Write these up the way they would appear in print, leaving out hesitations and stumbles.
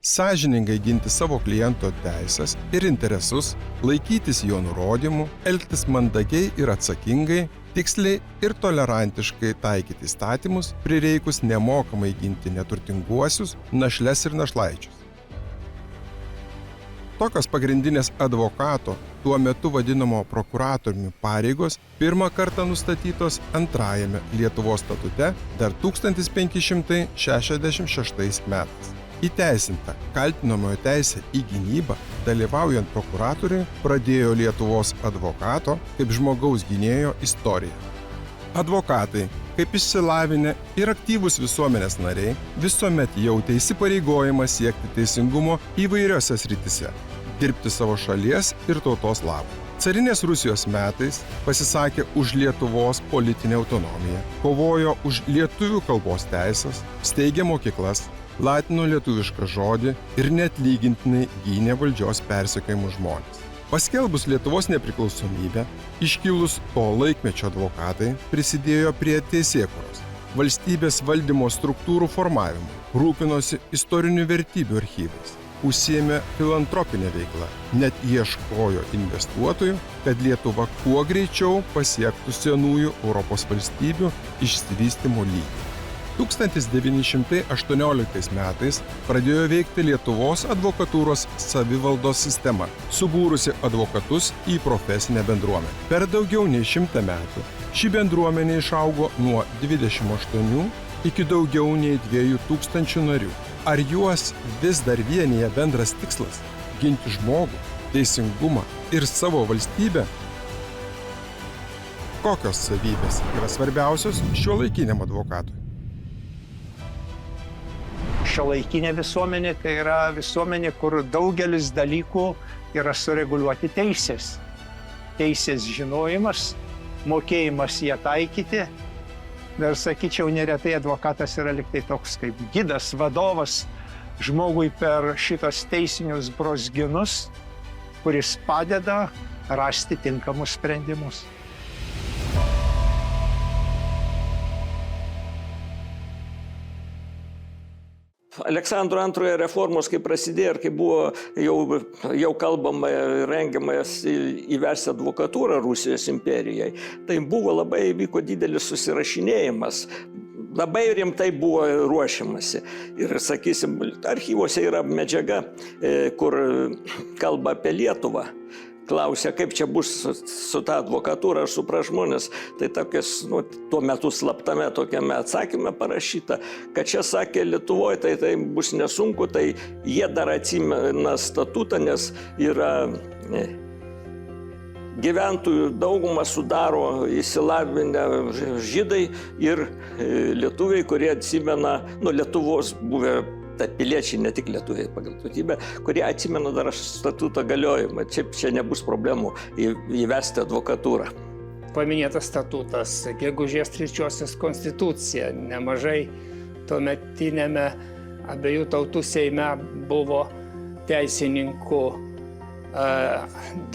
sąžiningai ginti savo kliento teisės ir interesus, laikytis jo nurodymų, elgtis mandagiai ir atsakingai, tiksliai ir tolerantiškai taikyti įstatymus, prireikus nemokamai ginti neturtinguosius, našles ir našlaičius. Tokios pagrindinės advokato, tuo metu vadinamo prokuratoriumi pareigos, pirmą kartą nustatytos antrajame Lietuvos statute dar 1566 metais. Įteisinta kaltinamojo teisė į gynybą, dalyvaujant prokuratoriui, pradėjo Lietuvos advokato kaip žmogaus gynėjo istoriją. Advokatai, kaip išsilavinę ir aktyvūs visuomenės nariai, visuomet jautė įsipareigojimą siekti teisingumo įvairiose srityse, dirbti savo šalies ir tautos labui. Carinės Rusijos metais pasisakė už Lietuvos politinę autonomiją, kovojo už lietuvių kalbos teisės, steigė mokyklas, latino lietuvišką žodį ir neatlygintinai gynė valdžios persekiojimus žmones. Paskelbus Lietuvos nepriklausomybę, iškilus to laikmečio advokatai prisidėjo prie teisėkūros, valstybės valdymo struktūrų formavimo, rūpinosi istorinių vertybių archyvais, užsiėmė filantropinę veiklą, net ieškojo investuotojų, kad Lietuva kuo greičiau pasiektų senųjų Europos valstybių išsivystymo lygį. 1918 metais pradėjo veikti Lietuvos advokatūros savivaldos sistema, subūrusi advokatus į profesinę bendruomenę. Per daugiau nei 100 metų ši bendruomenė išaugo nuo 28 iki daugiau nei 2000 narių. Ar juos vis dar vienija bendras tikslas – ginti žmogų, teisingumą ir savo valstybę? Kokios savybės yra svarbiausios šiuolaikiniam advokatui? Šiuolaikinė visuomenė tai yra visuomenė, kur daugelis dalykų yra sureguliuoti teisės. Teisės žinojimas, mokėjimas ją taikyti. Dar sakyčiau, neretai advokatas yra lyg tai toks kaip gidas, vadovas žmogui per šitos teisinius brozginus, kuris padeda rasti tinkamus sprendimus. Aleksandro antrojo reformos, kai prasidėjo ir kai buvo jau kalbama ir rengiamas įvesti advokatūrą Rusijos imperijai, tai vyko didelis susirašinėjimas. Labai rimtai buvo ruošiamasi. Ir, sakysim, archyvuose yra medžiaga, kur kalba apie Lietuvą. Klausia, kaip čia bus su ta advokatūra, aš supras žmonės. Tai tokias, tuo metu slaptame tokiame atsakyme parašyta, kad čia sakė Lietuvoje, tai bus nesunku, tai jie dar atsimena statutą, nes yra gyventojų daugumą sudaro išsilavinę žydai ir lietuviai, kurie atsimena, Lietuvos buvę piliečiai, ne tik lietuviai pagal tautybę, kurie atsimena dar statuto galiojimą. Čia nebus problemų įvesti advokatūrą. Paminėtas statutas, gegužės 3 konstitucija. Nemažai tuometinėme abiejų tautų Seime buvo teisininkų.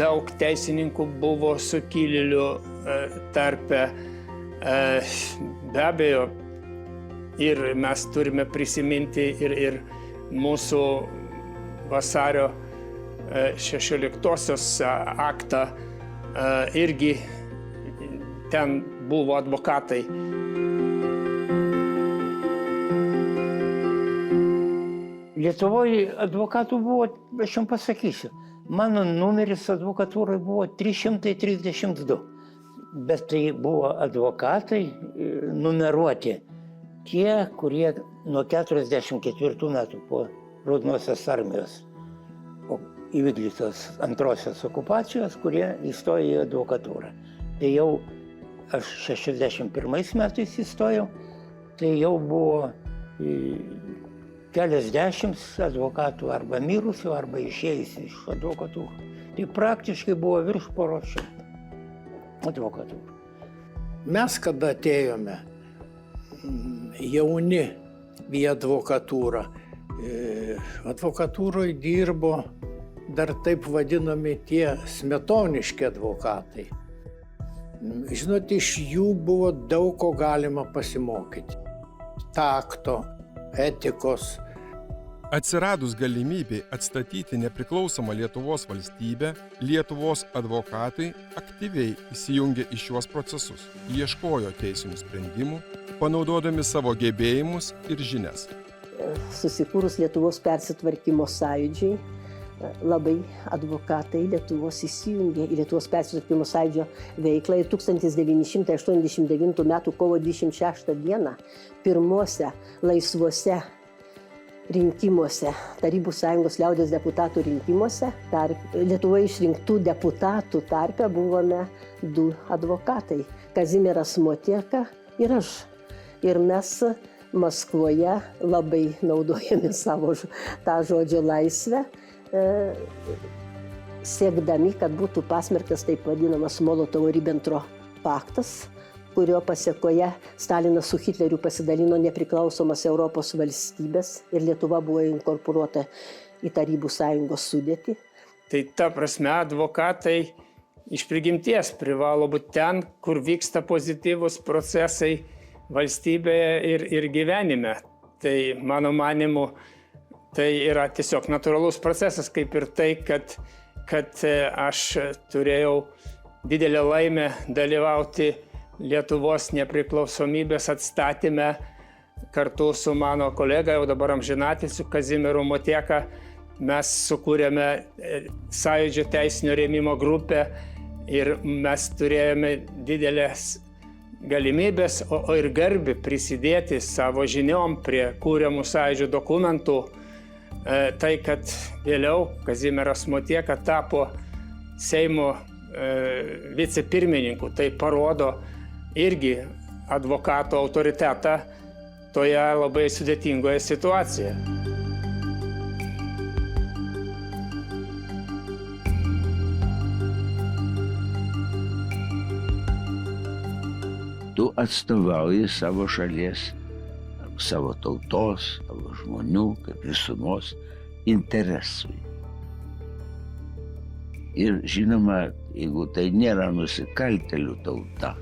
Daug teisininkų buvo sukilėlių tarpe. Be abejo, ir mes turime prisiminti ir mūsų vasario 16-osios aktą, irgi ten buvo advokatai. Lietuvoje advokatų buvo, aš jums pasakysiu, mano numeris advokatūrai buvo 332, bet tai buvo advokatai numeruoti. Tie, kurie nuo 44 metų po Raudonosios armijos įvykdytos antrosios okupacijos, kurie įstojo į advokatūrą. Tai jau aš 61 metais įstojau, tai jau buvo keliasdešimt advokatų arba mirusių, arba išėjusių iš advokatūrų. Tai praktiškai buvo virš poros šimtų advokatūrų. Mes, kada atėjome jauni į advokatūrą, advokatūroje dirbo dar taip vadinami tie smetoniški advokatai. Žinot, iš jų buvo daug ko galima pasimokyti. Takto, etikos, Atsiradus galimybei atstatyti nepriklausomą Lietuvos valstybę, Lietuvos advokatai aktyviai įsijungė į šiuos procesus, ieškojo teisinių sprendimų, panaudodami savo gebėjimus ir žinias. Susikūrus Lietuvos persitvarkymo sąjūdžiai, labai advokatai Lietuvos įsijungė į Lietuvos persitvarkymo sąjūdžio veiklą ir 1989 m. kovo 26 d. pirmuose laisvuose rinkimuose, Tarybų sąjungos liaudies deputatų rinkimuose, Lietuvoje išrinktų deputatų tarpe buvome 2 advokatai – Kazimieras Motieka ir aš. Ir mes Maskvoje labai naudojame savo tą žodžio laisvę, siekdami, kad būtų pasmerktas taip vadinamas Molotovo-Ribbentropo paktas, kurio pasėkoje Stalinas su Hitleriu pasidalino nepriklausomas Europos valstybės ir Lietuva buvo inkorporuota į Tarybų sąjungos sudėtį. Tai ta prasme advokatai iš prigimties privalo būti ten, kur vyksta pozityvūs procesai valstybėje ir gyvenime. Tai mano manimu, tai yra tiesiog natūralus procesas, kaip ir tai, kad aš turėjau didelę laimę dalyvauti Lietuvos nepriklausomybės atstatyme kartu su mano kolega, jau dabar amžinatilsiu Kazimieru Motieka. Mes sukūrėme sąjūdžio teisinio rėmimo grupę ir mes turėjome didelės galimybės, o ir garbį prisidėti savo žiniom prie kūriamų sąjūdžio dokumentų. Tai, kad vėliau Kazimieras Motieka tapo Seimo vicepirmininku, tai parodo irgi advokato autoritetą toje labai sudėtingoje situacijoje. Tu atstovauji savo šalies, savo tautos, savo žmonių, kaip visumos interesui. Ir žinoma, jeigu tai nėra nusikaltėlių tauta,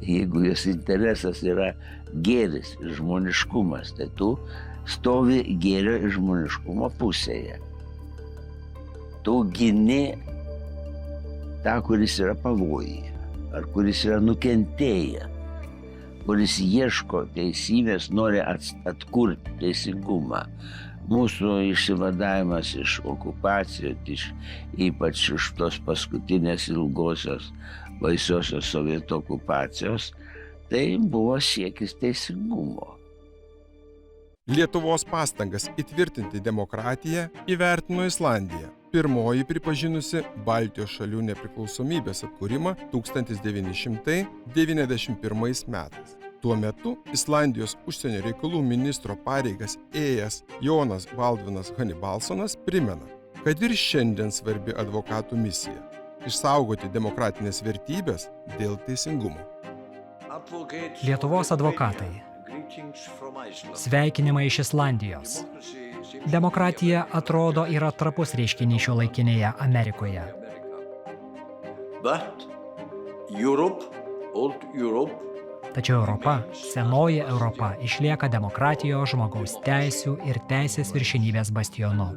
jeigu jos interesas yra gėris ir žmoniškumas, tai tu stovi gėrio ir žmoniškumo pusėje. Tu gini tą, kuris yra pavojuje, ar kuris yra nukentėję, kuris ieško teisybės, nori atkurti teisingumą. Mūsų išsivadavimas iš okupacijos, ypač iš tos paskutinės ilgosios baisiosios sovietų okupacijos, tai buvo siekis teisingumo. Lietuvos pastangas įtvirtinti demokratiją įvertino Islandija, pirmoji pripažinusi Baltijos šalių nepriklausomybės atkūrimą 1991 metais. Tuo metu Islandijos užsienio reikalų ministro pareigas ėjęs Jonas Baldvinas Hanibalsonas primena, kad ir šiandien svarbi advokatų misija – išsaugoti demokratinės vertybės dėl teisingumo. Lietuvos advokatai. Sveikinimai iš Islandijos. Demokratija atrodo yra trapus reiškinys šiuolaikinėje Amerikoje. Tačiau Europa, senoji Europa, išlieka demokratijos, žmogaus teisių ir teisės viršenybės bastionu.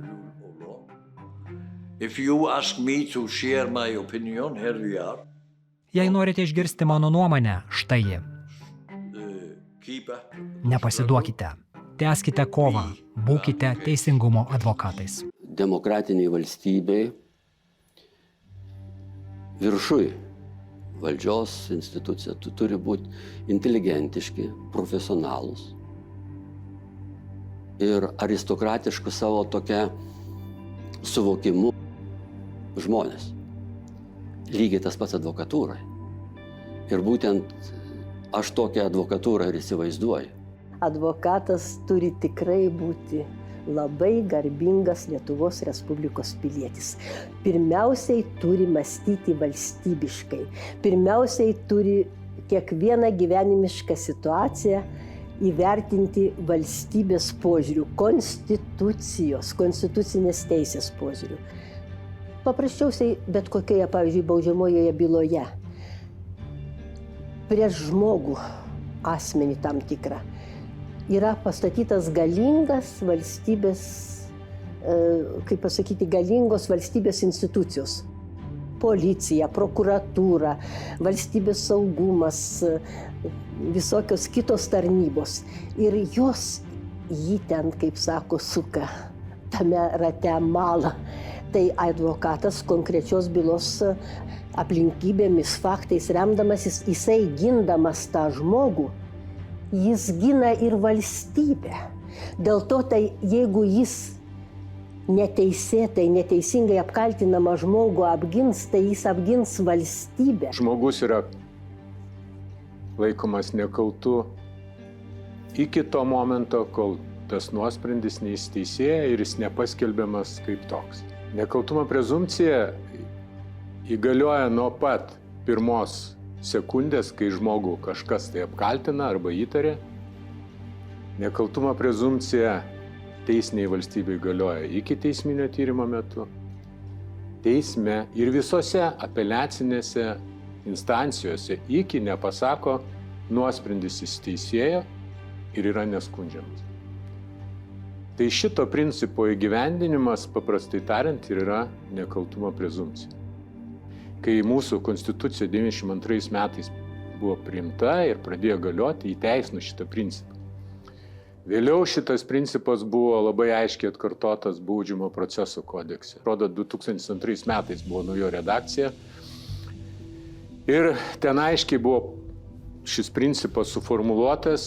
Jei norite išgirsti mano nuomonę, štai ji. Nepasiduokite. Tęskite kovą. Būkite teisingumo advokatais. Demokratiniai valstybei viršui valdžios institucija turi būti inteligentiški, profesionalūs ir aristokratiškų savo tokia suvokimu žmonės. Lygiai tas pats advokatūrai. Ir būtent aš tokią advokatūrą ir įsivaizduoju. Advokatas turi tikrai būti labai garbingas Lietuvos Respublikos pilietis. Pirmiausiai turi mąstyti valstybiškai. Pirmiausiai turi kiekvieną gyvenimišką situaciją įvertinti valstybės požiūrių, konstitucinės teisės požiūrių. Paprasčiausiai bet kokioje, pavyzdžiui, baudžiamojoje byloje prieš žmogų, asmenį tam tikrą, yra pastatytas galingas valstybės, kaip pasakyti, galingos valstybės institucijos. Policija, prokuratūra, valstybės saugumas, visokios kitos tarnybos. Ir jos jį ten, kaip sako, suka, tame rate malą. Tai advokatas konkrečios bylos aplinkybėmis, faktais remdamasis, jisai gindamas tą žmogų, jis gina ir valstybę. Dėl to, tai jeigu jis neteisėtai, neteisingai apkaltinamą žmogų apgins, tai jis apgins valstybę. Žmogus yra laikomas nekaltu iki to momento, kol tas nuosprendis neįsteisėja ir jis nepaskelbiamas kaip toks. Nekaltumo prezumpcija įgalioja nuo pat pirmos sekundės, kai žmogų kažkas tai apkaltina arba įtarė. Nekaltumo prezumpcija teisiniai valstybei galioja iki teisminio tyrimo metu, teisme ir visose apeliacinėse instancijose iki nepasako nuosprendis įsteisėjo ir yra neskundžiamas. Tai šito principo įgyvendinimas, paprastai tariant, ir yra nekaltumo prezumpcija. Kai mūsų konstitucija 92 metais buvo priimta ir pradėjo galioti, įteisino šitą principą. Vėliau šitas principas buvo labai aiškiai atkartotas baudžiamo proceso kodekse. Rodo, 2002 metais buvo naujo redakcija ir ten aiškiai buvo šis principas suformuluotas,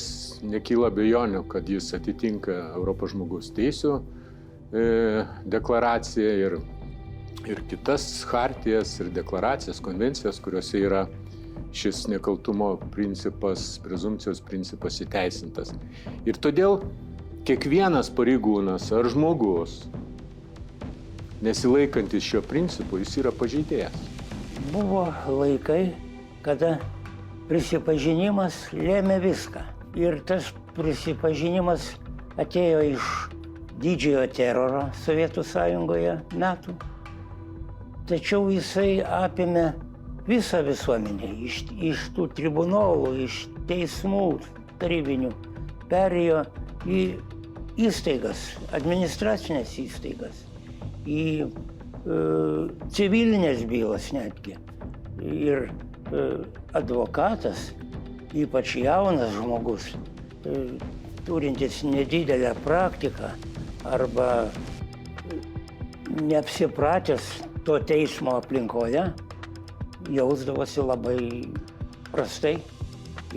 nekyla abejonių, kad jis atitinka Europos žmogaus teisių deklaraciją ir kitas chartijas ir deklaracijas, konvencijas, kuriuose yra šis nekaltumo principas, prezumpcijos principas įteisintas. Ir todėl kiekvienas pareigūnas ar žmogus, nesilaikantis šio principo, jis yra pažeidėjas. Buvo laikai, kada prisipažinimas lėmė viską. Ir tas prisipažinimas atėjo iš didžiojo teroro Sovietų Sąjungoje metų. Tačiau jisai apėmė visą visuomenę, iš tų tribunolų, iš teismų tarybinių, perėjo į įstaigas, administracinės įstaigas, į civilinės bylas netgi. Ir advokatas, ypač jaunas žmogus, turintis nedidelę praktiką arba neapsipratęs to teismo aplinkoje, jausdavosi labai prastai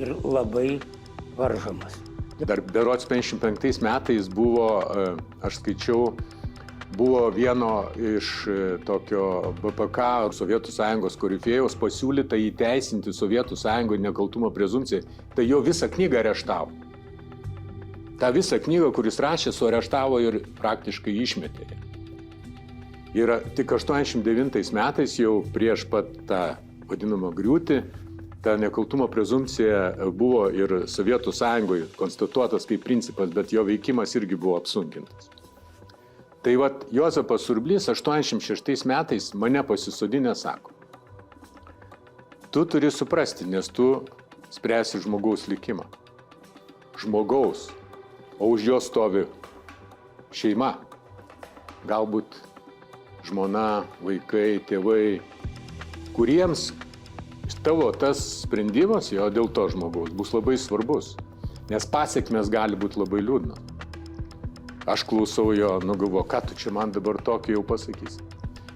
ir labai varžomas. Dar berods 55 metais buvo, aš skaičiau, buvo vieno iš tokio BPK Sovietų Sąjungos korifėjaus pasiūlyta įteisinti Sovietų Sąjungoje nekaltumo prezumpciją. Tai jo visą knygą areštavo. Ta visą knygą, kuris rašė, suareštavo ir praktiškai išmetė. Ir tik 89 metais jau prieš pat tą vadinamą griūtį, ta nekaltumo prezumpcija buvo ir Sovietų Sąjungoje konstatuotas kaip principas, bet jo veikimas irgi buvo apsunkintas. Tai vat Jozapas Surblys 86 metais mane pasisodinę sako, tu turi suprasti, nes tu spręsi žmogaus likimą. Žmogaus, o už jo stovi šeima. Galbūt žmona, vaikai, tėvai, kuriems tavo tas sprendimas, jo dėl to žmogaus, bus labai svarbus, nes pasekmės gali būti labai liūdnos. Aš klausau jo, galvoju, ką tu čia man dabar tokį jau pasakysi.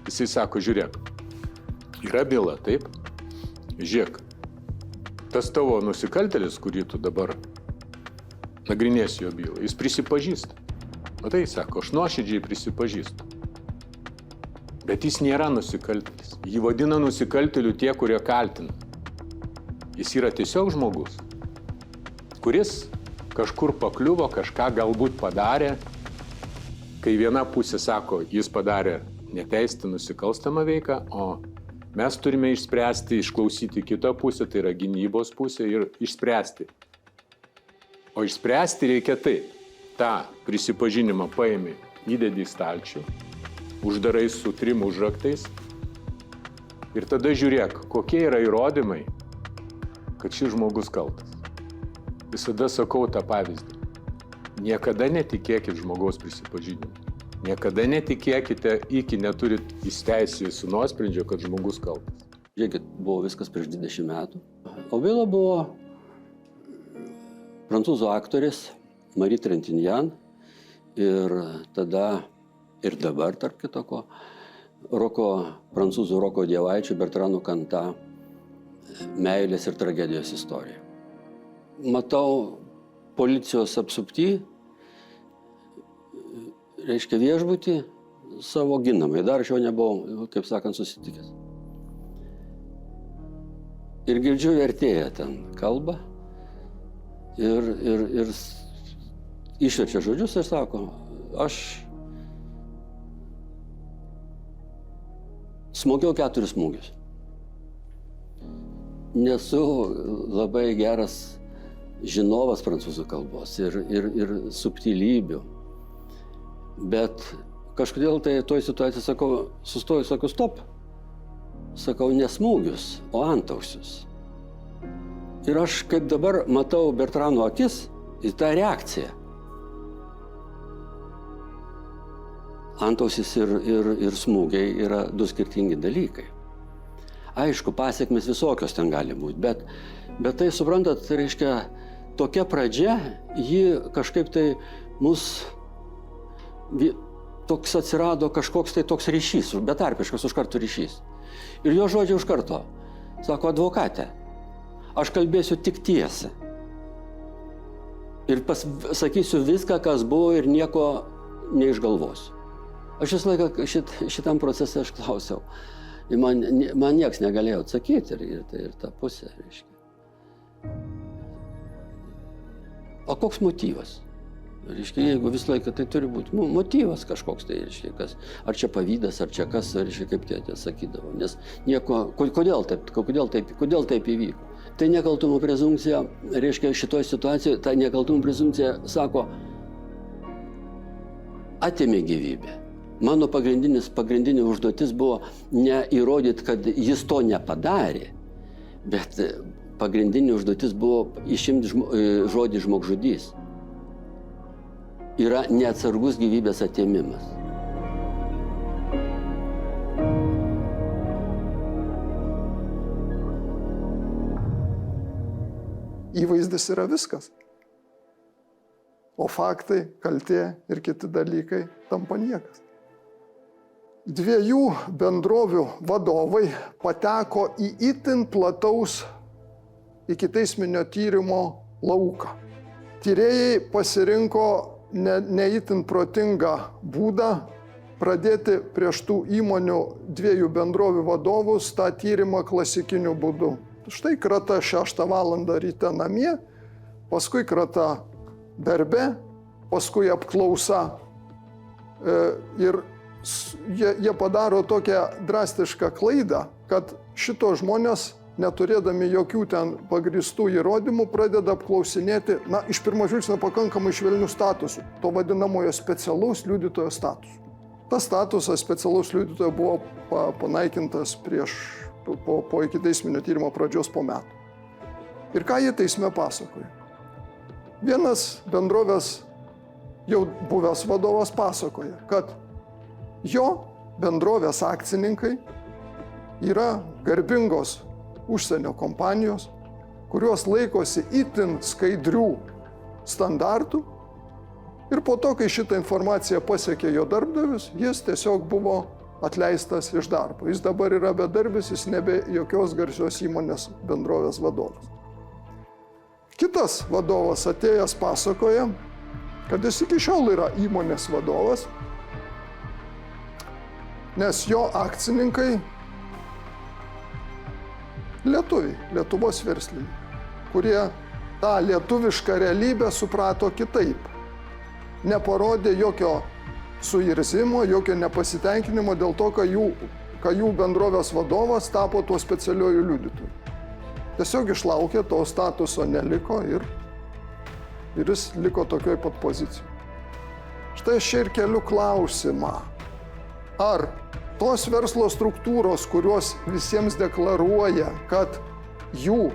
Jisai sako, žiūrėk, yra byla, taip? Žiūrėk, tas tavo nusikaltėlis, kurį tu dabar nagrinėsi jo bylą, jis prisipažįsta. Matai, sako, aš nuoširdžiai prisipažįstu. Bet jis nėra nusikaltėlis. Jį vadina nusikaltėliu tie, kurie kaltina. Jis yra tiesiog žmogus, kuris kažkur pakliuvo, kažką galbūt padarė, kai viena pusė sako, jis padarė neteistą nusikalstamą veiką, o mes turime išspręsti, išklausyti kitą pusę, tai yra gynybos pusė ir išspręsti. O išspręsti reikia taip, tą prisipažinimą paimi, įdedi į stalčių, uždarai su 3 užraktais ir tada žiūrėk, kokie yra įrodymai, kad šis žmogus kaltas. Visada sakau tą pavyzdį. Niekada netikėkit žmogaus prisipažinimu. Niekada netikėkite, iki neturit įsteisėjusių nuosprendžio, kad žmogus kaltas. Žiūrėkit, buvo viskas prieš 20 metų. Aubeilo buvo prancūzų aktorės Marie Trintignant ir tada ir dabar, tarp kitoko, prancūzų roko dievaičių Bertrano Kanta meilės ir tragedijos istorija. Matau policijos apsupty, reiškia viešbutį savo ginamai. Dar aš jau nebuvau, kaip sakant, susitikęs. Ir girdžiu vertėją ten kalbą ir išverčia žodžius ir sako, aš smogiau 4 smūgius. Nesu labai geras žinovas prancūzų kalbos ir subtilybių. Bet kažkodėl tai toj situacijai sakau, sustoju, sakau, stop. Sakau, ne smūgius, o antausius. Ir aš kaip dabar matau Bertrano akis į tą reakciją. Antausis ir smūgiai yra 2 skirtingi dalykai. Aišku, pasiekmes visokios ten gali būti, bet tai, suprantat, reiškia, tokia pradžia, ji kažkaip tai toks atsirado kažkoks tai toks ryšys, betarpiškas už karto ryšys. Ir jo žodžiai už karto. Sako, advokate, aš kalbėsiu tik tiesą. Ir sakysiu viską, kas buvo ir nieko neišgalvosiu. Aš visą laiką šitam procese aš klausiau. Man nieks negalėjo atsakyti ir ta pusė, reiškia. O koks motyvas? Reiškia, jeigu visą laiką tai turi būti motyvas kažkoks, tai reiškia, kas, ar čia pavydas, ar čia kas, reiškia, kaip tėtė sakydavo. Nes nieko, kodėl taip įvyko? Tai nekaltumo prezumpcija, reiškia, šitoje situacijoje, ta nekaltumo prezumpcija sako, atėmė gyvybę. Mano pagrindinė užduotis buvo ne įrodyti, kad jis to nepadarė, bet pagrindinė užduotis buvo išimti žodį žmogžudys. Yra neatsargus gyvybės atėmimas. Įvaizdis yra viskas. O faktai, kaltė ir kiti dalykai tampa niekas. 2 bendrovių vadovai pateko į itin plataus ikiteisminio tyrimo lauką. Tyrėjai pasirinko ne itin protingą būdą pradėti prieš tų įmonių 2 bendrovių vadovus tą tyrimą klasikiniu būdu. Štai krata 6 valandą ryte namie, paskui krata darbe, paskui apklausa ir jie padaro tokią drastišką klaidą, kad šito žmonės, neturėdami jokių ten pagristų įrodymų, pradeda apklausinėti, iš pirmo žvilgsnio pakankamai švelnių statusų, to vadinamojo specialaus liudytojo statusų. Tas statusas specialaus liudytojo buvo panaikintas po ikiteisminio tyrimo pradžios po metų. Ir ką jie teisme pasakoja? Vienas bendrovės jau buvęs vadovas pasakoja, kad jo bendrovės akcininkai yra garbingos užsienio kompanijos, kurios laikosi itin skaidrių standartų. Ir po to, kai šitą informaciją pasiekė jo darbdavius, jis tiesiog buvo atleistas iš darbo. Jis dabar yra bedarbis, jis nebe jokios garsios įmonės bendrovės vadovas. Kitas vadovas atėjęs pasakoja, kad jis iki šiol yra įmonės vadovas, nes jo akcininkai lietuviai, Lietuvos verslininkai, kurie tą lietuvišką realybę suprato kitaip. Neparodė jokio suirzimo, jokio nepasitenkinimo dėl to, kad jų bendrovės vadovas tapo tuo specialiuoju liudytoju. Tiesiog išlaukė, to statuso neliko ir jis liko tokioj pat pozicijai. Štai aš čia ir keliu klausimą. Ar tos verslo struktūros, kurios visiems deklaruoja, kad jų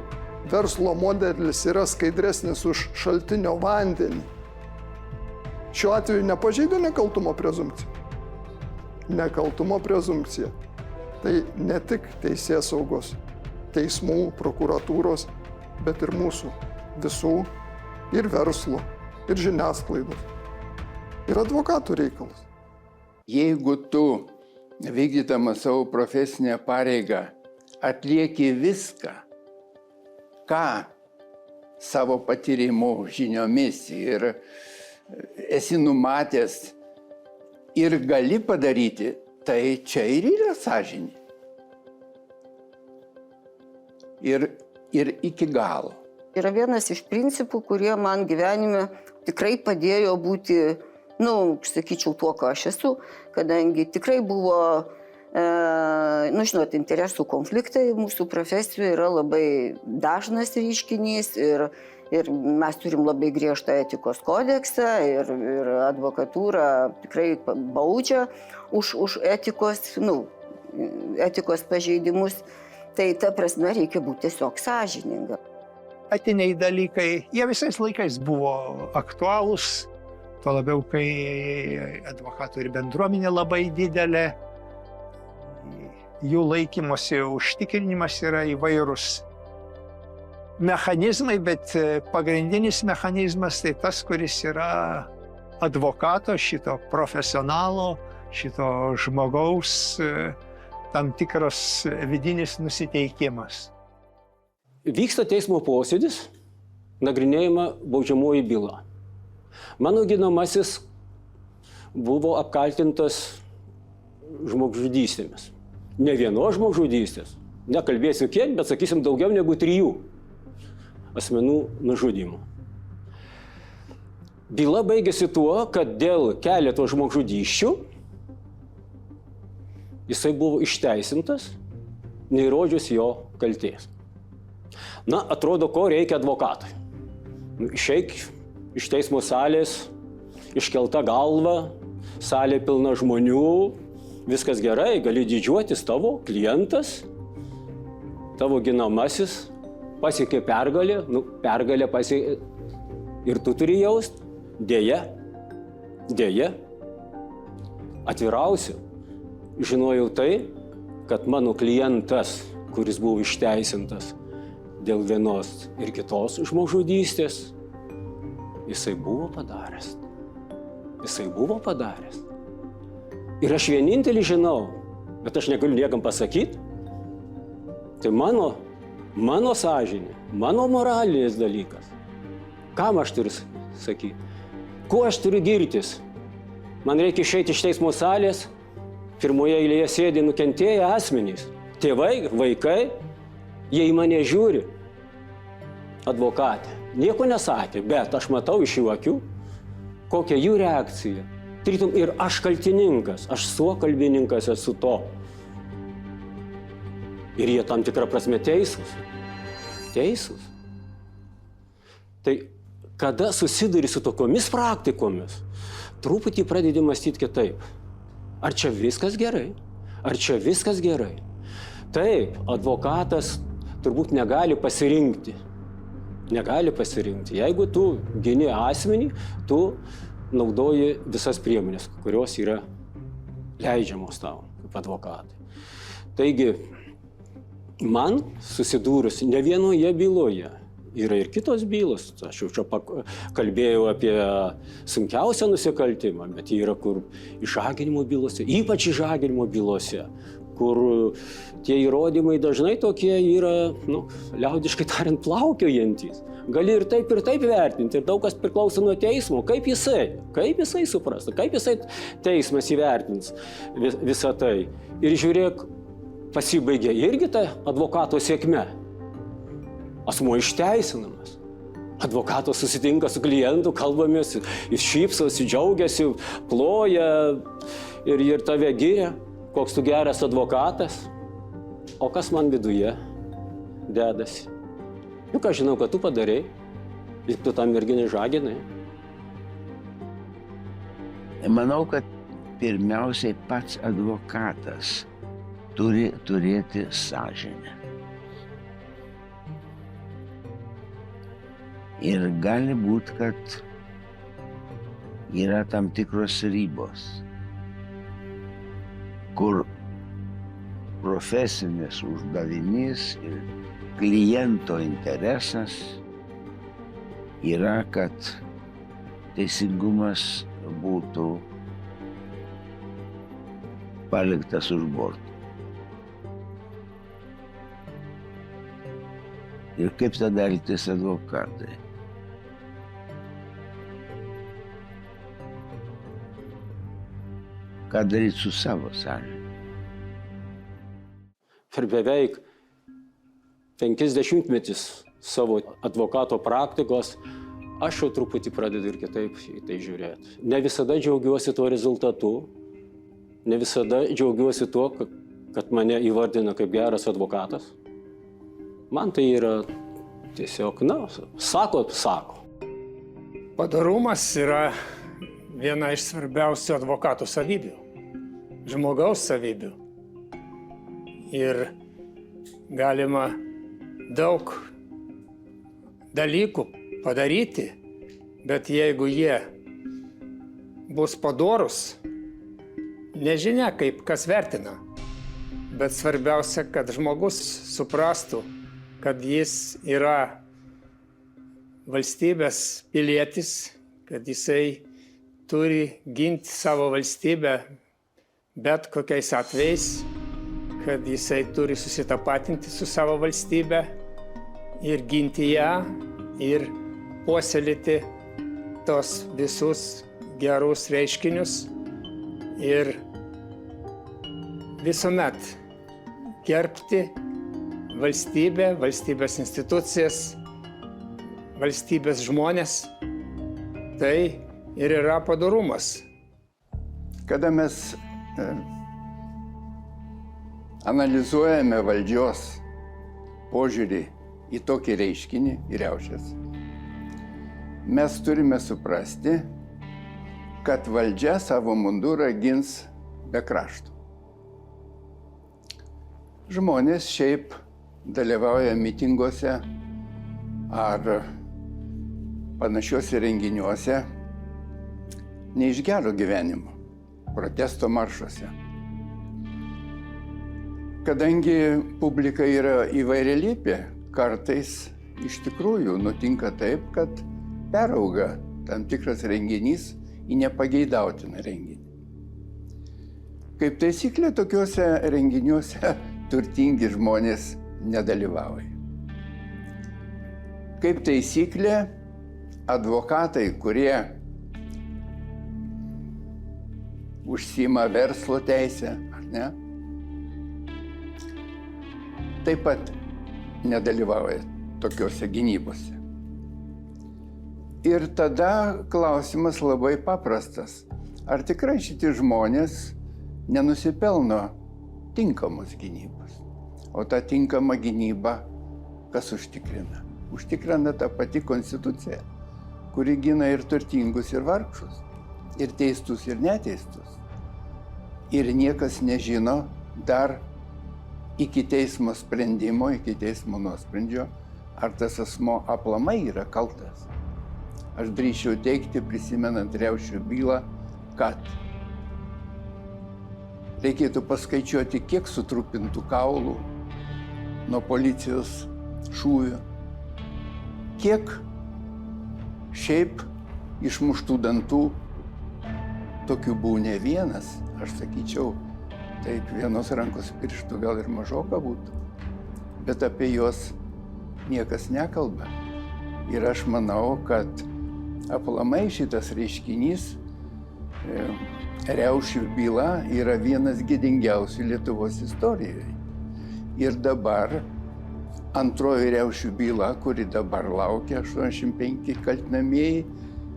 verslo modelis yra skaidresnis už šaltinio vandenį, šiuo atveju nepažeidė nekaltumo prezumpciją. Nekaltumo prezumpcija. Tai ne tik teisės saugos, teismų, prokuratūros, bet ir mūsų visų, ir verslo, ir žiniasklaidos, ir advokatų reikalas. Jeigu tu, vykdydamas savo profesinę pareigą, atlieki viską, ką savo patyrimu, žiniomis ir esi numatęs ir gali padaryti, tai čia ir yra sąžinė. Ir iki galo. Yra vienas iš principų, kurie man gyvenime tikrai padėjo būti, sakyčiau, tuo, ką aš esu, kadangi tikrai buvo, žinot, interesų konfliktai mūsų profesijoje yra labai dažnas reiškinys ir mes turim labai griežtą etikos kodeksą ir advokatūra tikrai baudžia už etikos pažeidimus. Tai ta prasme reikia būti tiesiog sąžininga. Etiniai dalykai, jie visais laikais buvo aktualūs, tuo labiau, kai advokatų ir bendruomenė labai didelė, jų laikymosi užtikrinimas yra įvairūs mechanizmai, bet pagrindinis mechanizmas tai tas, kuris yra advokato, šito profesionalo, šito žmogaus tam tikras vidinis nusiteikimas. Vyksta teismo posėdis, nagrinėjama baudžiamoji byla. Mano ginamasis buvo apkaltintas žmogžudystėmis. Ne vienos žmogžudystės, nekalbėsiu kiek, bet sakysim daugiau negu 3 asmenų nužudymų. Byla baigėsi tuo, kad dėl keleto žmogžudysčių jisai buvo išteisintas, neįrodžius jo kaltės. Atrodo, ko reikia advokatui. Išeik iš teismo salės, iškelta galva, salė pilna žmonių, viskas gerai, gali didžiuotis, tavo klientas, tavo ginamasis pasiekė pergalę, pergalę pasiekė ir tu turi jaust, dėja, atvirausiu, žinojau tai, kad mano klientas, kuris buvo išteisintas dėl vienos ir kitos žmogžudystės, jisai buvo padaręs. Ir aš vienintelį žinau, bet aš negaliu niekam pasakyti, tai mano sąžinė, mano moralinis dalykas. Kam aš turiu sakyti? Kuo aš turiu girtis? Man reikia išeiti iš teismo salės, pirmoje eilėje sėdi nukentėję asmenys. Tėvai, vaikai, jie į mane žiūri. Advokatė nieko nesakė, bet aš matau iš jų akių, kokia jų reakcija. Tarytum ir aš kaltininkas, aš suokalbininkas esu to. Ir jie tam tikrą prasme teisūs. Tai kada susiduri su tokiomis praktikomis, truputį pradedi mąstyti kitaip. Ar čia viskas gerai? Taip, advokatas turbūt negali pasirinkti. Jeigu tu gini asmenį, tu naudoji visas priemonės, kurios yra leidžiamos tau kaip advokatai. Taigi, man susidūrus ne vienoje byloje, yra ir kitos bylos, aš jau čia kalbėjau apie sunkiausią nusikaltimą, bet yra kur išžaginimo bylose, ypač išžaginimo bylose, kur tie įrodymai dažnai tokie yra, liaudiškai tariant, plaukiojantys. Gali ir taip vertinti, ir daug kas priklauso nuo teismo, kaip jisai suprasta, kaip jisai teismas įvertins visą tai. Ir žiūrėk, pasibaigė irgi ta advokato sėkme. Asmuo išteisinamas. Advokatas susitinka su klientu, kalbamės, jis šypsosi, džiaugiasi, ploja ir tave giria, koks tu geras advokatas. O kas man viduje dedasi? Juk aš žinau, kad tu padarei, ir tu tą merginį žaginai. Manau, kad pirmiausiai pats advokatas turi turėti sąžinę. Ir gali būti, kad yra tam tikros ribos, kur profesinis uždavinys ir kliento interesas yra, kad teisingumas būtų paliktas už borto. Ir kaip tada elgtis advokatai? Ką daryti su savo sąžine? Per beveik 50 savo advokato praktikos aš jau truputį pradedu ir kitaip į tai žiūrėti. Ne visada džiaugiuosi tuo rezultatu, ne visada džiaugiuosi tuo, kad mane įvardina kaip geras advokatas. Man tai yra tiesiog, sako. Padorumas yra viena iš svarbiausių advokatų savybių, žmogaus savybių. Ir galima daug dalykų padaryti, bet jeigu jie bus padorus, nežinia, kaip kas vertina. Bet svarbiausia, kad žmogus suprastų, kad jis yra valstybės pilietis, kad jisai turi ginti savo valstybę bet kokiais atvejais, kad jisai turi susitapatinti su savo valstybe ir ginti ją ir puoselėti tos visus gerus reiškinius ir visuomet gerbti valstybę, valstybės institucijas, valstybės žmonės. Tai ir yra padorumas. Kada mes analizuojame valdžios požiūrį į tokį reiškinį, į riaušes, mes turime suprasti, kad valdžia savo mundurą gins be krašto. Žmonės šiaip dalyvauja mitinguose ar panašiuose renginiuose ne iš gero gyvenimo, protesto maršuose. Kadangi publika yra įvairialypė, kartais iš tikrųjų nutinka taip, kad perauga tam tikras renginys į nepageidautiną renginį. Kaip taisyklė, tokiuose renginiuose turtingi žmonės nedalyvauja. Kaip taisyklė, advokatai, kurie užsiima verslo teisę, ar ne, taip pat nedalyvauja tokiuose gynybose. Ir tada klausimas labai paprastas. Ar tikrai šitie žmonės nenusipelno tinkamos gynybos? O tą tinkamą gynybą kas užtikrina? Užtikrina ta pati konstitucija, kuri gina ir turtingus, ir vargšus, ir teistus, ir neteistus. Ir niekas nežino dar iki teismo sprendimo, iki teismo nuosprendžio, ar tas asmo aplamai yra kaltas. Aš drįsčiau teigti, prisimenant riaušių bylą, kad reikėtų paskaičiuoti, kiek sutrupintų kaulų nuo policijos šūvių, kiek šiaip išmuštų dantų, tokių buvo ne vienas, aš sakyčiau, taip vienos rankos pirštų gal ir mažoka būtų, bet apie juos niekas nekalba. Ir aš manau, kad aplamai šitas reiškinys, riaušių byla, yra vienas gėdingiausių Lietuvos istorijoje. Ir dabar antroji riaušių byla, kuri dabar laukia 85 kaltinamieji,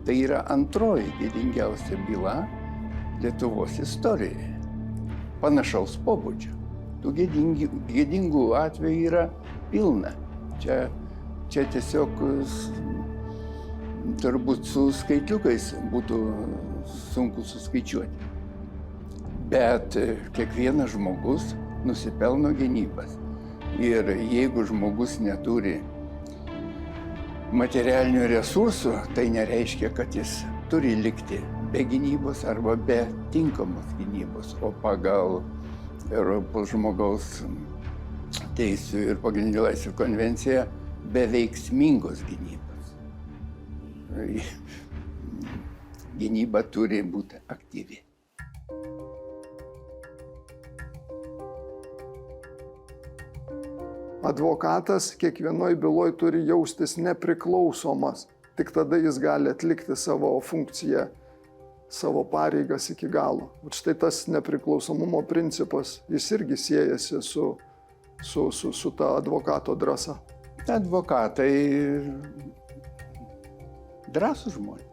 tai yra antroji gėdingiausia byla Lietuvos istorijoje. Panašaus pobūdžio. Tų gėdingų atvejų yra pilna. Čia tiesiog turbūt su skaitliukais būtų sunku suskaičiuoti. Bet kiekvienas žmogus nusipelno gynybos. Ir jeigu žmogus neturi materialinių resursų, tai nereiškia, kad jis turi likti be gynybos arba be tinkamos gynybos, o pagal Europos žmogaus teisų ir pagrindinių laisvių konvenciją be veiksmingos gynybos. Gynyba turi būti aktyvi. Advokatas kiekvienoj byloj turi jaustis nepriklausomas. Tik tada jis gali atlikti savo funkciją, savo pareigas iki galo. Ir štai tas nepriklausomumo principas, jis irgi siejasi su ta advokato drąsa. Advokatai drąsūs žmonės.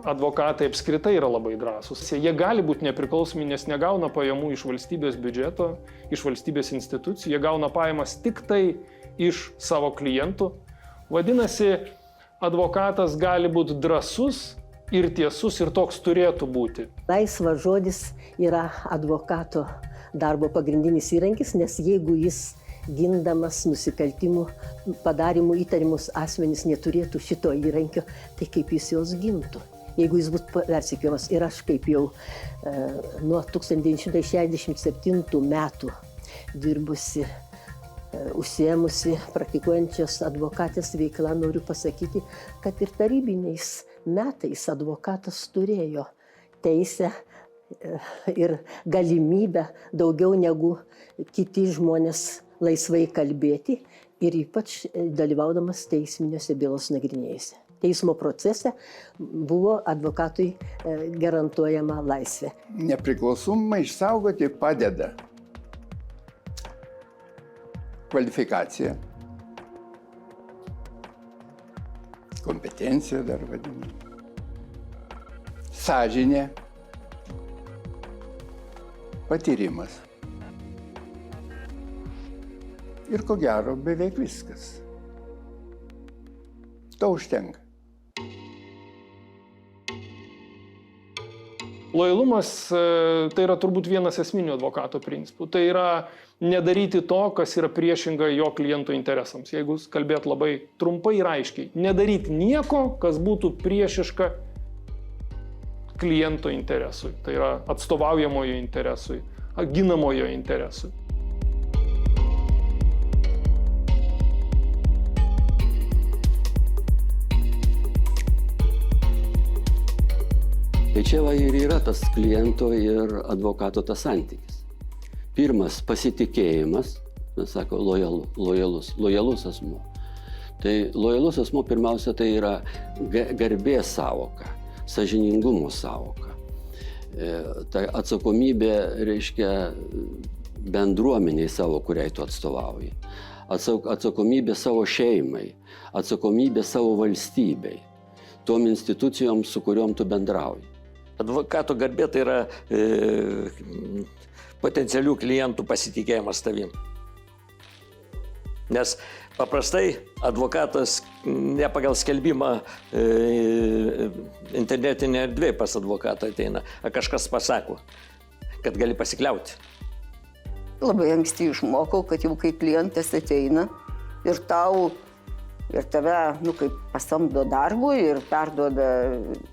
Advokatai apskritai yra labai drąsūs. Jie gali būti nepriklausomi, nes negauna pajamų iš valstybės biudžeto, iš valstybės institucijų, jie gauna pajamas tik tai iš savo klientų. Vadinasi, advokatas gali būti drąsus ir tiesus ir toks turėtų būti. Laisvas žodis yra advokato darbo pagrindinis įrankis, nes jeigu jis gindamas nusikaltimų padarimų įtarimus asmenys neturėtų šito įrankio, tai kaip jis juos gintų? Jeigu jis būtų persekiojamas. Ir aš kaip jau nuo 1967 metų dirbusi, užsiėmusi praktikuojančios advokatės veikla, noriu pasakyti, kad ir tarybiniais metais advokatas turėjo teisę ir galimybę daugiau negu kiti žmonės laisvai kalbėti ir ypač dalyvaudamas teisminiuose bylos nagrinėjimuose. Teismo procese buvo advokatui garantuojama laisvė. Nepriklausomumą išsaugoti padeda kvalifikacija, kompetencija dar vadinama, sąžinė, patyrimas. Ir ko gero beveik viskas. To užtenka. Lojalumas tai yra turbūt vienas esminių advokato principų. Tai yra nedaryti to, kas yra priešinga jo kliento interesams. Jeigu kalbėt labai trumpai ir aiškiai. Nedaryti nieko, kas būtų priešiška kliento interesui. Tai yra atstovaujamojo interesui, ginamojo interesui. Tai čia va ir yra tas kliento ir advokato tas santykis. Pirmas – pasitikėjimas, mes sako, lojalus asmuo. Tai lojalus asmuo pirmiausia tai yra garbės savoka, sąžiningumo savoka. Tai atsakomybė reiškia bendruomeniai savo, kuriai tu atstovauji. Atsakomybė savo šeimai, atsakomybė savo valstybei, tom institucijom, su kuriuom tu bendrauji. Advokato garbė tai yra potencialių klientų pasitikėjimas tavim. Nes paprastai advokatas ne pagal skelbimą internetinė erdvė pas advokatą ateina, o kažkas pasako, kad gali pasikliauti. Labai anksti išmokau, kad jau kai klientas ateina ir tave, kaip pasamdo darbui ir perduoda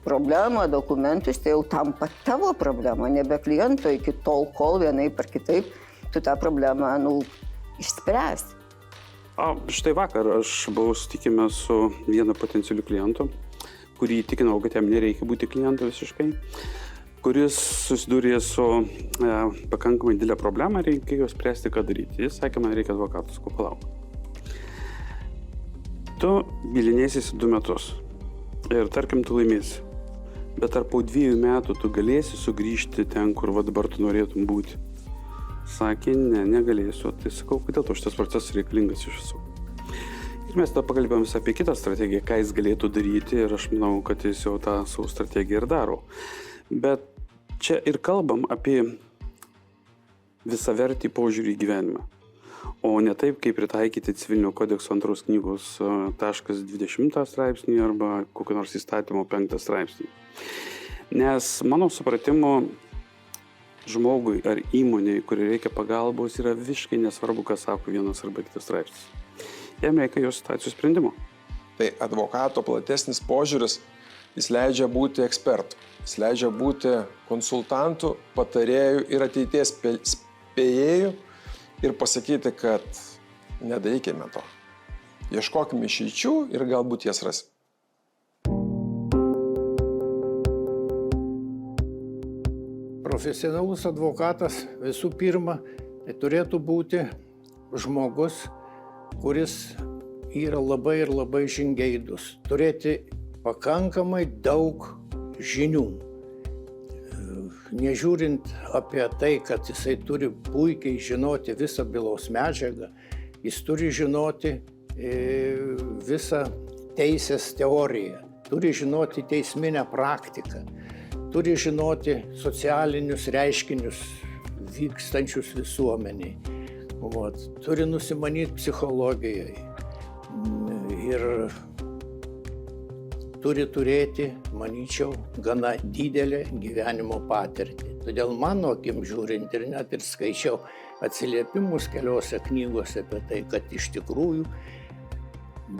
problemą, dokumentus, tai jau tampa tavo problema, nebe kliento iki tol, kol vienaip ar kitaip tu tą problemą, išspręsi. Štai vakar aš buvau susitikime su vienu potencialiu klientu, kurį įtikinau, kad jam nereikia būti klientu visiškai, kuris susidūrė su pakankamai didelė problema ir reikėjo spręsti, ką daryti. Jis sakė, man reikia advokatus, ko palauk. Tu bylinėsiesi 2 metus ir tarkim tu laimėsi, bet ar po 2 metų tu galėsi sugrįžti ten, kur dabar tu norėtum būti? Sakė, ne, negalėsiu. Tai sakau, kodėl to šitas procesas reikalingas iš visų. Ir mes tada pakalbėjom apie kitą strategiją, ką jis galėtų daryti ir aš manau, kad jis jau tą savo strategiją ir daro. Bet čia ir kalbam apie visavertį požiūrį į gyvenimą. O ne taip, kaip pritaikyti civilinio kodekso 2 knygos 20 straipsnį arba kokio nors įstatymo 5 straipsnį. Nes mano supratimu žmogui ar įmonei, kuri reikia pagalbos, yra visiškai nesvarbu, ką sako vienas arba kitas straipsnis. Jam reikia jo situacijos sprendimo. Tai advokato platesnis požiūris Jis leidžia būti ekspertu, jis leidžia būti konsultantu, patarėjų ir ateities spėjėjų ir pasakyti, kad nedarykime to. Ieškokime išeičių ir galbūt jas rasime. Profesionalus advokatas visų pirma tai turėtų būti žmogus, kuris yra labai ir labai žingeidus, turėti pakankamai daug žinių. Nežiūrint apie tai, kad jisai turi puikiai žinoti visą bylos medžiagą, jis turi žinoti visą teisės teoriją, turi žinoti teisminę praktiką, turi žinoti socialinius reiškinius vykstančius visuomeniai, turi nusimanyti psichologijai ir turi turėti, manyčiau, gana didelę gyvenimo patirtį. Todėl mano akim žiūrint ir net ir skaičiau atsiliepimus keliose knygose apie tai, kad iš tikrųjų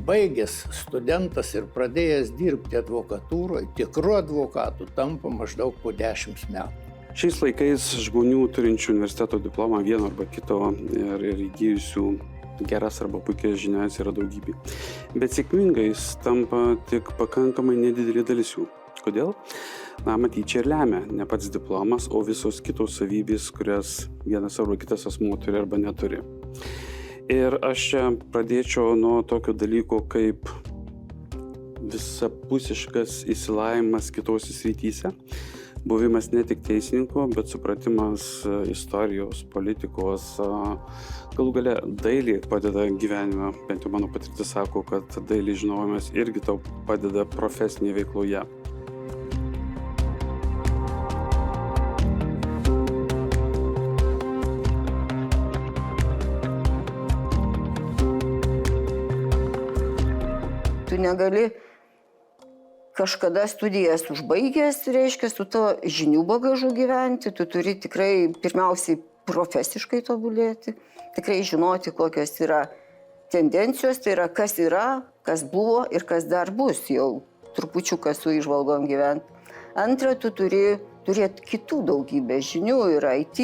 baigęs studentas ir pradėjęs dirbti advokatūroje, tikru advokatu tampa maždaug po 10 metų. Šiais laikais žmonių turinčių universiteto diplomą vieno arba kito ir įgijusių geras arba puikias žinias yra daugybė. Bet sėkmingais tampa tik pakankamai nedidelė dalis jų. Kodėl? Matyt, čia ir lemia ne pats diplomas, o visos kitos savybės, kurias vienas arba kitas asmuo turi arba neturi. Ir aš čia pradėčiau nuo tokio dalyko kaip visapusiškas išsilavinimas kitose srityse. Buvimas ne tik teisininko, bet supratimas istorijos, politikos, galų gale dailė padeda gyvenime. Bent jau mano patirtis sako, kad dailė žinojimas irgi tau padeda profesinėje veikloje. Tu negali kažkada studijas užbaigęs, reiškia, su to žinių bagažu gyventi, tu turi tikrai pirmiausiai profesiškai tobulėti, tikrai žinoti, kokios yra tendencijos, tai yra, kas buvo ir kas dar bus, jau trupučiuką su įžvalgom gyventi. Antra, tu turi turėti kitų daugybę žinių ir IT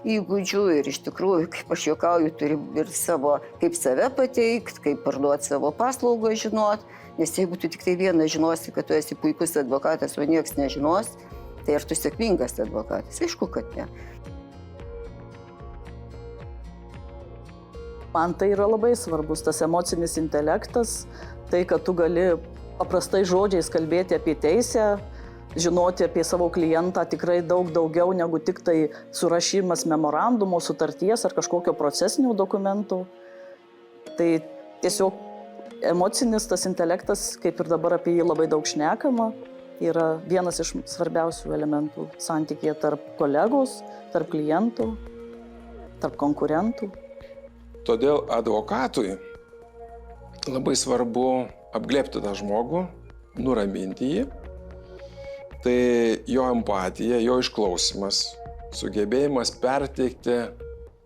įgūdžių ir iš tikrųjų, kaip aš juokauju, turi ir savo, kaip save pateikti, kaip parduoti savo paslaugą žinot, nes jeigu tu tik tai vieną žinosi, kad tu esi puikus advokatas, o nieks nežinos, tai ar tu sėkmingas advokatas? Aišku, kad ne. Man tai yra labai svarbus, tas emocinis intelektas, tai, kad tu gali paprastai žodžiais kalbėti apie teisę, žinoti apie savo klientą tikrai daug daugiau negu tik tai surašymas memorandumo, sutarties ar kažkokio procesinių dokumentų. Tai tiesiog emocinis tas intelektas, kaip ir dabar apie jį labai daug šnekama, yra vienas iš svarbiausių elementų santykėje tarp kolegos, tarp klientų, tarp konkurentų. Todėl advokatui labai svarbu apglėbti tą žmogų, nuraminti jį. Tai jo empatija, jo išklausimas, sugebėjimas perteikti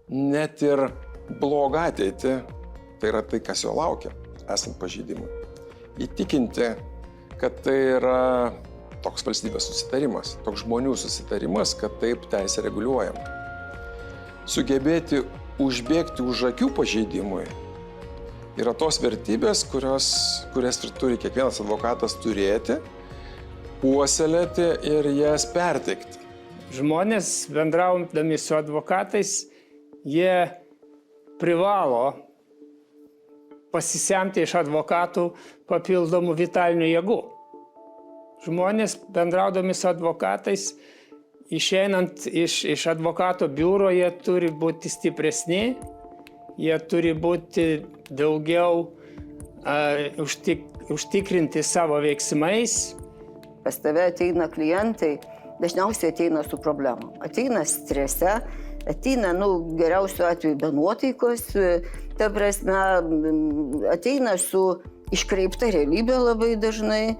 net ir blogą ateitį, tai yra tai, kas jo laukia, esant pažeidimui. Įtikinti, kad tai yra toks valstybės susitarimas, toks žmonių susitarimas, kad taip teisė reguliuojama. Sugebėti užbėgti už akių pažeidimui yra tos vertybės, kurias turi kiekvienas advokatas turėti, puoselėti ir jas perteikti. Žmonės bendraudami su advokatais, jie privalo pasisemti iš advokatų papildomų vitalinių jėgų. Žmonės bendraudami su advokatais, išeinant iš advokato biuro, jie turi būti stipresni, jie turi būti daugiau užtikrinti savo veiksmais. Pas tave ateina klientai, dažniausiai ateina su problemom. Ateina strese, ateina, geriausiu atveju be nuotaikos, ta prasme, ateina su iškreipta realybė labai dažnai.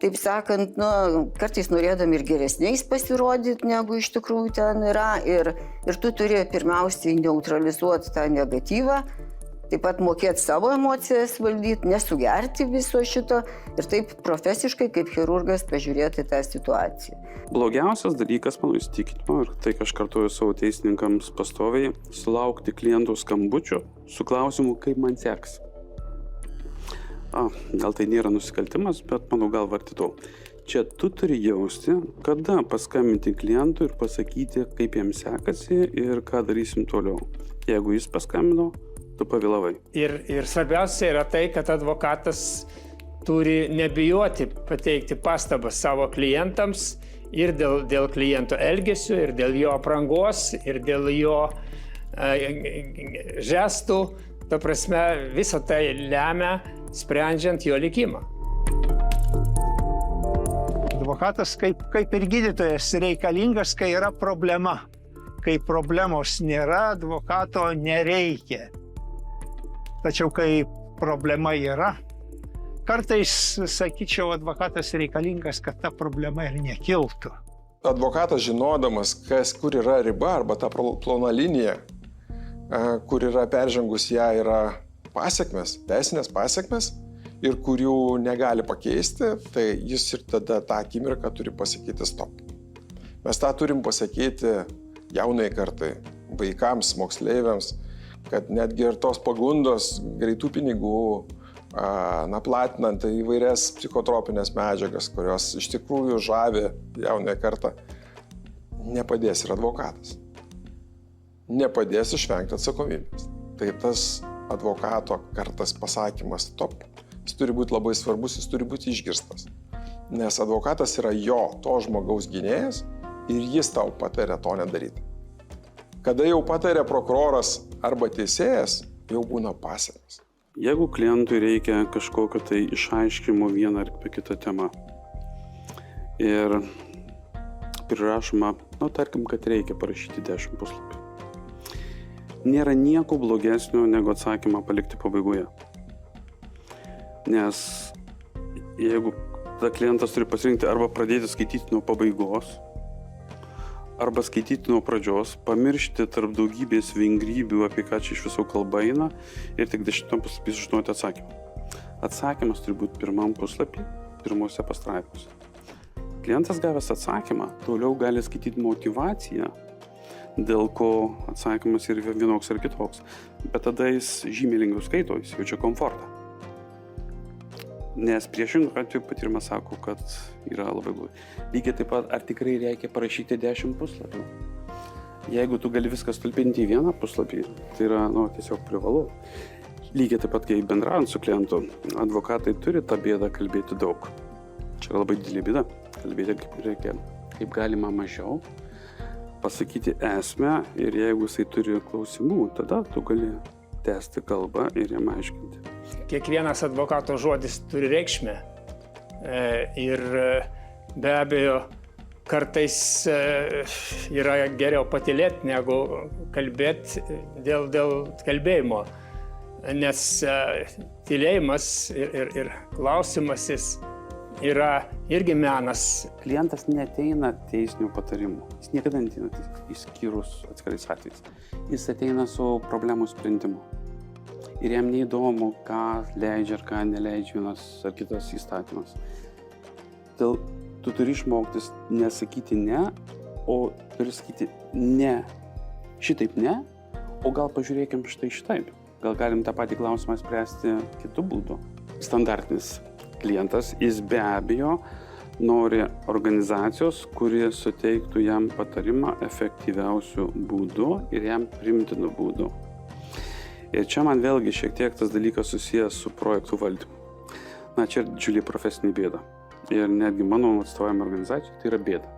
Taip sakant, kartais norėdami ir geresniais pasirodyti, negu iš tikrųjų ten yra. Ir tu turi pirmiausiai neutralizuoti tą negatyvą, taip pat mokėti savo emocijas valdyti, nesugerti viso šito ir taip profesiškai kaip chirurgas pažiūrėti tą situaciją. Blogiausias dalykas, mano įsitikinimo, ir tai, ką aš kartuoju savo teisininkams pastoviai, sulaukti klientų skambučio su klausimu, kaip man seks. Gal tai nėra nusikaltimas, bet mano galva arti to. Čia tu turi jausti, kada paskambinti klientui ir pasakyti, kaip jam sekasi ir ką darysim toliau. Jeigu jis paskambino, tu pavėlavai. Ir svarbiausia yra tai, kad advokatas turi nebijoti pateikti pastabas savo klientams ir dėl kliento elgesio, ir dėl jo aprangos, ir dėl jo žestų. Ta prasme, visą tai lemia, sprendžiant jo likimą. Advokatas kaip ir gydytojas reikalingas, kai yra problema. Kai problemos nėra, advokato nereikia. Tačiau kai problema yra, kartais, sakyčiau, advokatas reikalingas, kad ta problema ir nekiltų. Advokatas žinodamas, kur yra riba arba ta plona linija, kur yra peržengus ją yra pasiekmes, teisinės pasiekmes ir kurių negali pakeisti, tai jis ir tada tą akimirką turi pasakyti stop. Mes tą turim pasakyti jaunai kartai, vaikams, moksleiviams, kad netgi ir tos pagundos greitų pinigų, platinant įvairias psichotropinės medžiagas, kurios iš tikrųjų žavi jaunai kartą, nepadės ir advokatas. Nepadės išvengti atsakomybės. Tai tas advokato kartas pasakymas stop, jis turi būti labai svarbus, jis turi būti išgirstas. Nes advokatas yra to žmogaus gynėjas ir jis tau patarė to nedaryti. Kada jau patarė prokuroras arba teisėjas, jau būna pasiekmes. Jeigu klientui reikia kažkokio tai išaiškimo vieną ar kitą temą ir prirašoma, tarkim, kad reikia parašyti 10 puslapių. Nėra nieko blogesnio, negu atsakymą palikti pabaigoje. Nes jeigu ta klientas turi pasirinkti arba pradėti skaityti nuo pabaigos, arba skaityti nuo pradžios, pamiršti tarp daugybės vingrybių, apie ką čia iš viso kalba eina, ir tik 10 puslapį sužinoti atsakymą. Atsakymas turi būti pirmam puslapį, pirmose pastraipose. Klientas gavęs atsakymą, toliau gali skaityti motyvaciją, dėl ko atsakymas yra vienoks ar kitoks. Bet tada jis žymiai lengviau skaito, jis jaučia komfortą. Nes priešingų atveju patyrimas sako, kad yra labai blogai. Lygiai taip pat, ar tikrai reikia parašyti 10 puslapių? Jeigu tu gali viską stulpinti į vieną puslapį, tai yra tiesiog privalu. Lygiai taip pat, kai bendraujant su klientu, advokatai turi tą bėdą kalbėti daug. Čia yra labai didelė bėda. Kalbėti reikia kaip galima mažiau, pasakyti esmę ir jeigu jisai turi klausimų, tada tu gali tęsti kalbą ir jam aiškinti. Kiekvienas advokato žodis turi reikšmę ir be abejo kartais yra geriau patylėti negu kalbėti dėl kalbėjimo, nes tylėjimas ir klausimasis yra irgi menas. Klientas neateina teisinių patarimų. Jis niekada neateina išskyrus atskirais atvejais. Jis ateina su problemų sprendimu. Ir jam neįdomu, ką leidžia ar ką neleidžia vienas ar kitas įstatymas. Todėl tu turi išmoktis nesakyti ne, o turi sakyti ne. Šitaip ne, o gal pažiūrėkim šitaip. Gal galim tą patį klausimą spręsti kitų būdų. Standartinis klientas, jis be abejo nori organizacijos, kuri suteiktų jam patarimą efektyviausių būdų ir jam primtinų būdų. Ir čia man vėlgi šiek tiek tas dalykas susijęs su projektų valdymu. Čia didžiulė profesinė bėda. Ir netgi mano atstovavimo organizacijai tai yra bėda.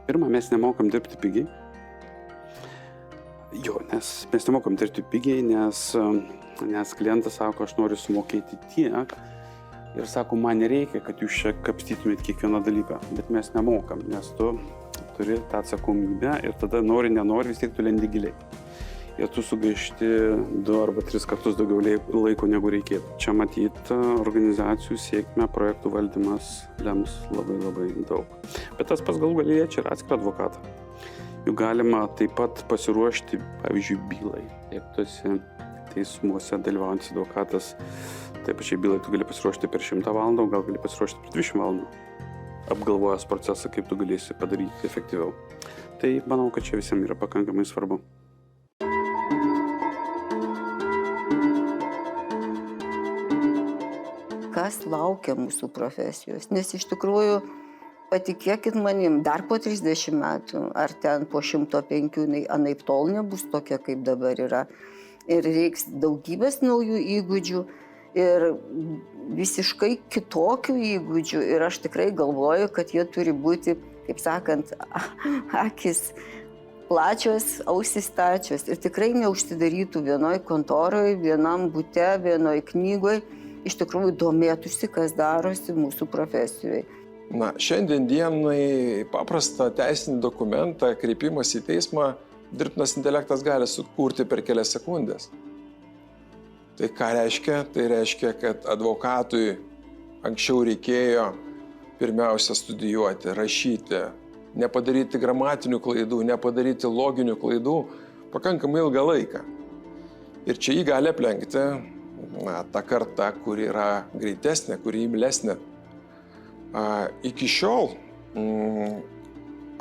Pirma, mes nemokam dirbti pigiai. Nes mes nemokam dirbti pigiai, nes klientas sako, aš noriu sumokėti tiek. Ir sako, man nereikia, kad jūs čia kapstytumėt kiekvieną dalyką, bet mes nemokam, nes tu turi tą atsakomybę ir tada nenori, vis tiek tu lendi giliai. Ir tu sugaišti 2 arba 3 kartus daugiau laiko negu reikėtų. Čia matyti organizacijų sėkmę, projektų valdymas lems labai labai daug. Bet tas pats galų gale liečia ir atskirą advokatą. Juk galima taip pat pasiruošti, pavyzdžiui, bylai. Jeigu tu esi teismuose dalyvaujantis advokatas, taip pačiai bylai tu gali pasiruošti per 100 valandų, gal gali pasiruošti per 200 valandų, apgalvojęs procesą, kaip tu galėsi padaryti efektyviau. Tai manau, kad čia visiems yra pakankamai svarbu. Kas laukia mūsų profesijos? Nes iš tikrųjų, patikėkit manim, dar po 30 metų, ar ten po 105, anaip tol nebus tokia, kaip dabar yra. Ir reiks daugybės naujų įgūdžių ir visiškai kitokių įgūdžių. Ir aš tikrai galvoju, kad jie turi būti, kaip sakant, akis plačios, ausys stačios. Ir tikrai neužsidarytų vienoj kontoroj, vienam bute, vienoj knygoj. Iš tikrųjų domėtųsi, kas darosi mūsų profesijoje. Na, šiandien dienai paprastą teisinį dokumentą, kreipimas į teismą, dirbtinas intelektas gali sukurti per kelias sekundės. Tai ką reiškia? Tai reiškia, kad advokatui anksčiau reikėjo pirmiausia studijuoti, rašyti, nepadaryti gramatinių klaidų, nepadaryti loginių klaidų pakankamai ilgą laiką. Ir čia jį gali aplenkti ta karta, kuri yra greitesnė, kuri imlesnė. Iki šiol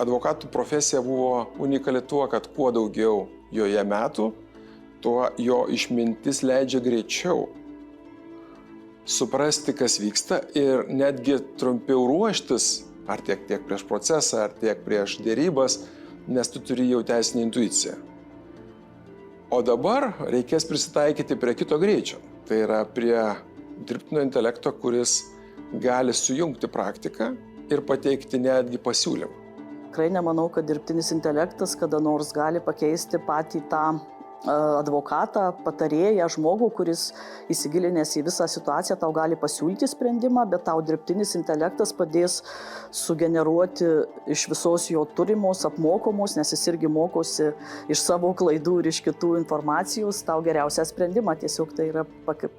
advokatų profesija buvo unikali tuo, kad kuo daugiau joje metų, tuo jo išmintis leidžia greičiau suprasti, kas vyksta ir netgi trumpiau ruoštis, ar tiek prieš procesą, ar tiek prieš dėrybas, nes tu turi jau teisinę intuiciją. O dabar reikės prisitaikyti prie kito greičio. Tai yra prie dirbtinio intelekto, kuris gali sujungti praktiką ir pateikti netgi pasiūlymą. Tikrai nemanau, kad dirbtinis intelektas kada nors gali pakeisti patį tą advokatą, patarėją, žmogų, kuris įsigilinęs į visą situaciją tau gali pasiūlyti sprendimą, bet tau dirbtinis intelektas padės sugeneruoti iš visos jo turimos, apmokomos, nes jis irgi mokosi iš savo klaidų ir iš kitų informacijos, tau geriausią sprendimą. Tiesiog tai yra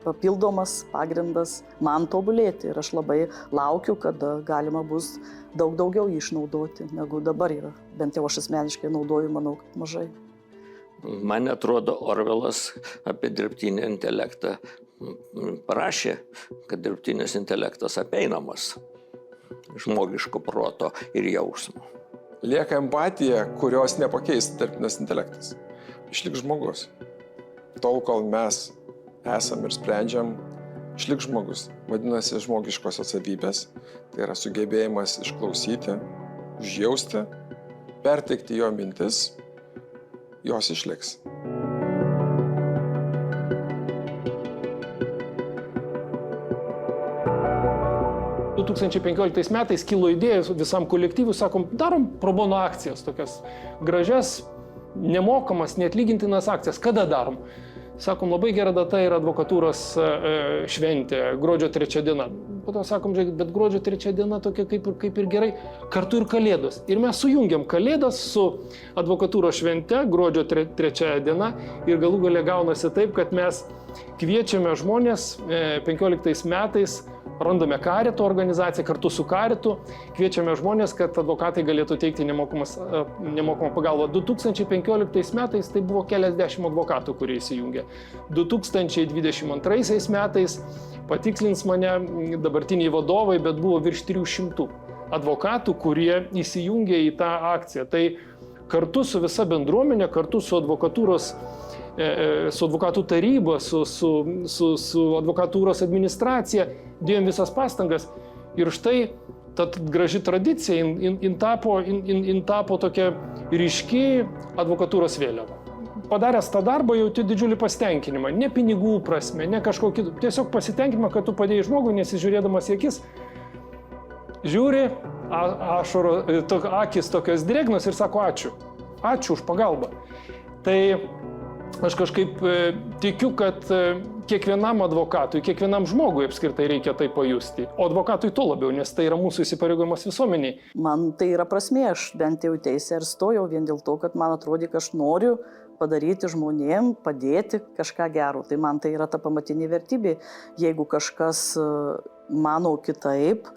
papildomas pagrindas man tobulėti ir aš labai laukiu, kad galima bus daug daugiau jį išnaudoti, negu dabar yra. Bent jau aš asmeniškai naudoju, manau, mažai. Man atrodo, Orvelas apie dirbtinį intelektą parašė, kad dirbtinis intelektas apeinamas žmogiško proto ir jausmo. Lieka empatija, kurios nepakeis dirbtinis intelektas. Išliks žmogus. Tol, kol mes esam ir sprendžiam, išliks žmogus. Vadinasi, žmogiškosios savybės, tai yra sugebėjimas išklausyti, užjausti, perteikti jo mintis, jos išliks. Du 2015 metais kilo idėja visam kolektyvui, sakom, darom pro bono akcijas, tokias gražias, nemokamas, neatlygintinas akcijas. Kada darom? Sakom, labai gera data yra advokatūros šventė, gruodžio 3 diena. Po to sakom, žiūrėkit, bet gruodžio 3 diena tokia kaip ir gerai, kartu ir Kalėdos. Ir mes sujungiam Kalėdas su advokatūros švente, gruodžio 3 diena, ir galų gale gaunasi taip, kad mes kviečiame žmonės 15 metais, randame Karito organizaciją kartu su Karitu, kviečiame žmonės, kad advokatai galėtų teikti nemokamą pagalbą. 2015 metais tai buvo keliasdešimt advokatų, kurie įsijungė. 2022 metais, patikslins mane dabartiniai vadovai, bet buvo virš 300 advokatų, kurie įsijungė į tą akciją. Tai kartu su visa bendruomenė, kartu su advokatūros su advokatų taryba, su advokatūros administracija, dėjom visas pastangas. Ir štai ta graži tradicija, jin tapo tokia ryški advokatūros vėliava. Padaręs tą darbą jauti didžiulį pasitenkinimą. Ne pinigų prasme, ne kažkokį, tiesiog pasitenkinimą, kad tu padėjai žmogui, nesižiūrėdamas į akis. Žiūri, akis tokios drėgnos ir sako ačiū. Ačiū už pagalbą. Tai aš kažkaip tikiu, kad kiekvienam advokatui, kiekvienam žmogui apskritai reikia tai pajusti. O advokatui to labiau, nes tai yra mūsų įsipareigojimas visuomeniai. Man tai yra prasmė, aš bent jau teisę ir stojau vien dėl to, kad man atrodė, kad aš noriu padaryti žmonėm, padėti kažką gero. Tai man tai yra ta pamatinė vertybė. Jeigu kažkas mano kitaip,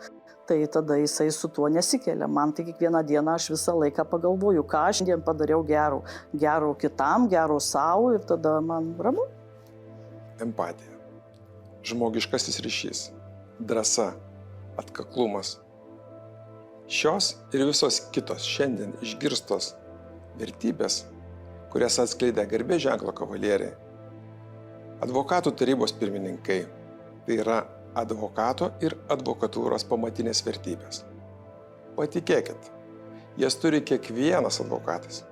tai tada jisai su tuo nesikelia. Man tai kiekvieną dieną aš visą laiką pagalvoju, ką aš šiandien padariau gero. Gero kitam, gero savo ir tada man ramu. empatija, žmogiškasis ryšys, drąsa, atkaklumas. Šios ir visos kitos šiandien išgirstos vertybės, kurias atskleidė garbės ženklo kavalieriai, advokatų tarybos pirmininkai, tai yra advokato ir advokatūros pamatinės vertybės. Patikėkit, jas turi kiekvienas advokatas,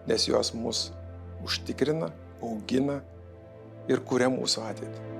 nes jos mus užtikrina, augina ir kuria mūsų ateitį.